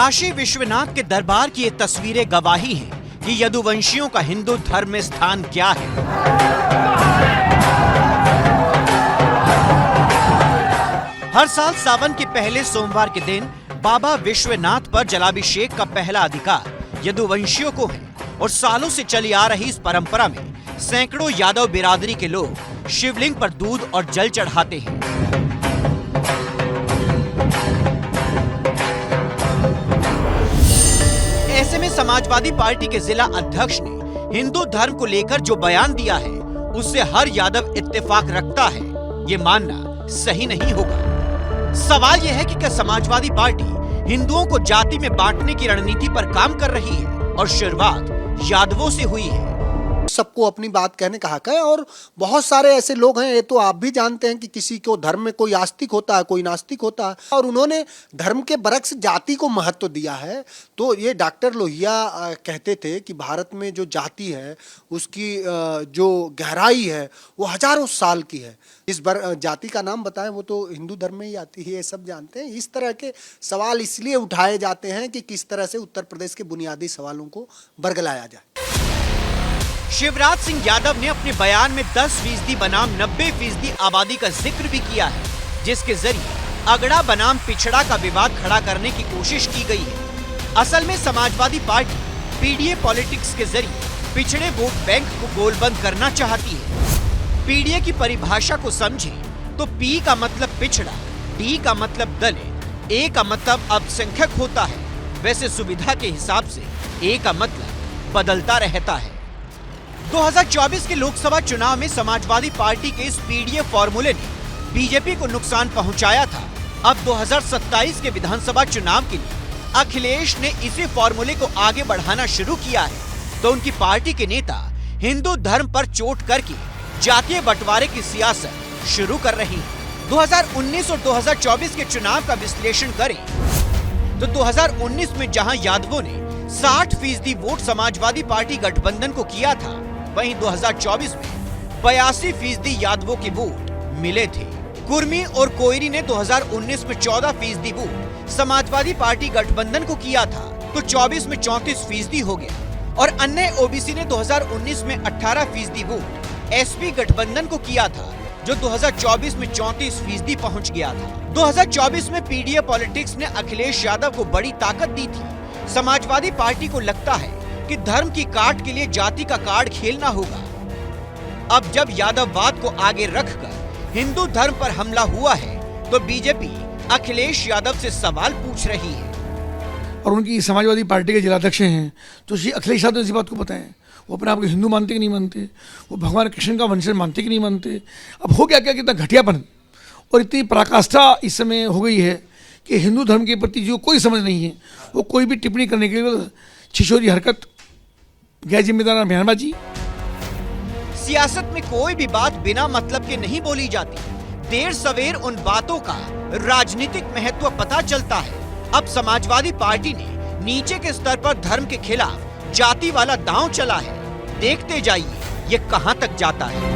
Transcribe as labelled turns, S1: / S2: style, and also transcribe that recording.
S1: काशी विश्वनाथ के दरबार की ये तस्वीरें गवाही हैं कि यदुवंशियों का हिंदू धर्म में स्थान क्या है। हर साल सावन के पहले सोमवार के दिन बाबा विश्वनाथ पर जलाभिषेक का पहला अधिकार यदुवंशियों को है और सालों से चली आ रही इस परंपरा में सैकड़ों यादव बिरादरी के लोग शिवलिंग पर दूध और जल चढ़ाते हैं। ऐसे में समाजवादी पार्टी के जिला अध्यक्ष ने हिंदू धर्म को लेकर जो बयान दिया है उससे हर यादव इत्तेफाक रखता है, ये मानना सही नहीं होगा। सवाल यह है कि क्या समाजवादी पार्टी हिंदुओं को जाति में बांटने की रणनीति पर काम कर रही है और शुरुआत यादवों से हुई है।
S2: सबको अपनी बात कहने का हक है और बहुत सारे ऐसे लोग हैं, ये तो आप भी जानते हैं कि किसी को धर्म में कोई आस्तिक होता है, कोई नास्तिक होता है और उन्होंने धर्म के बरक्स जाति को महत्व दिया है। तो ये डॉक्टर लोहिया कहते थे कि भारत में जो जाति है उसकी जो गहराई है वो हजारों साल की है। इस जाति का नाम बताएं वो तो हिंदू धर्म में ही आती है, ये सब जानते हैं। इस तरह के सवाल इसलिए उठाए जाते हैं कि किस तरह से उत्तर प्रदेश के बुनियादी सवालों को बरगलाया जाए।
S1: शिवराज सिंह यादव ने अपने बयान में 10% बनाम 90% आबादी का जिक्र भी किया है, जिसके जरिए अगड़ा बनाम पिछड़ा का विवाद खड़ा करने की कोशिश की गई है। असल में समाजवादी पार्टी पीडीए पॉलिटिक्स के जरिए पिछड़े वोट बैंक को गोलबंद करना चाहती है। पीडीए की परिभाषा को समझें तो पी का मतलब पिछड़ा, डी का मतलब दलित, ए का मतलब अल्पसंख्यक होता है। वैसे सुविधा के हिसाब से ए का मतलब बदलता रहता है। 2024 के लोकसभा चुनाव में समाजवादी पार्टी के इस पीडीए फॉर्मूले ने बीजेपी को नुकसान पहुंचाया था। अब 2027 के विधानसभा चुनाव के लिए अखिलेश ने इसी फॉर्मूले को आगे बढ़ाना शुरू किया है, तो उनकी पार्टी के नेता हिंदू धर्म पर चोट करके जातीय बंटवारे की सियासत शुरू कर रही है। 2019 और 2024 के चुनाव का विश्लेषण करें तो 2019 में जहां यादवों ने 60% वोट समाजवादी पार्टी गठबंधन को किया था, वहीं 2024 में 82% यादवों के वोट मिले थे। कुर्मी और कोयरी ने 2019 में 14% वोट समाजवादी पार्टी गठबंधन को किया था, तो 24 में 34% हो गया। और अन्य ओबीसी ने 2019 में 18% वोट एसपी गठबंधन को किया था, जो 2024 में 34% पहुंच गया था। 2024 में पीडीए पॉलिटिक्स ने अखिलेश यादव को बड़ी ताकत दी थी। समाजवादी पार्टी को लगता है कि धर्म की काट के लिए जाति का कार्ड खेलना होगा। अब जब यादववाद को आगे रखकर हिंदू धर्म पर हमला हुआ है, तो बीजेपी अखिलेश यादव से सवाल पूछ रही है।
S3: और उनकी समाजवादी पार्टी के जिलाध्यक्ष हैं, तो श्री अखिलेश यादव इसी बात को बताएं, वो अपने आप को हिंदू मानते कि नहीं मानते, वो भगवान कृष्ण का वंशज मानते कि नहीं मानते। अब हो गया क्या, कितना घटियापन और इतनी पराकाष्ठा इस समय हो गई है कि हिंदू धर्म के प्रति जो कोई समझ नहीं है, वो कोई भी टिप्पणी करने के लिए छिछोरी हरकत, गैर जिम्मेदार बयानबाजी।
S1: सियासत में कोई भी बात बिना मतलब के नहीं बोली जाती। देर सवेर उन बातों का राजनीतिक महत्व पता चलता है। अब समाजवादी पार्टी ने नीचे के स्तर पर धर्म के खिलाफ जाति वाला दांव चला है। देखते जाइए ये कहां तक जाता है।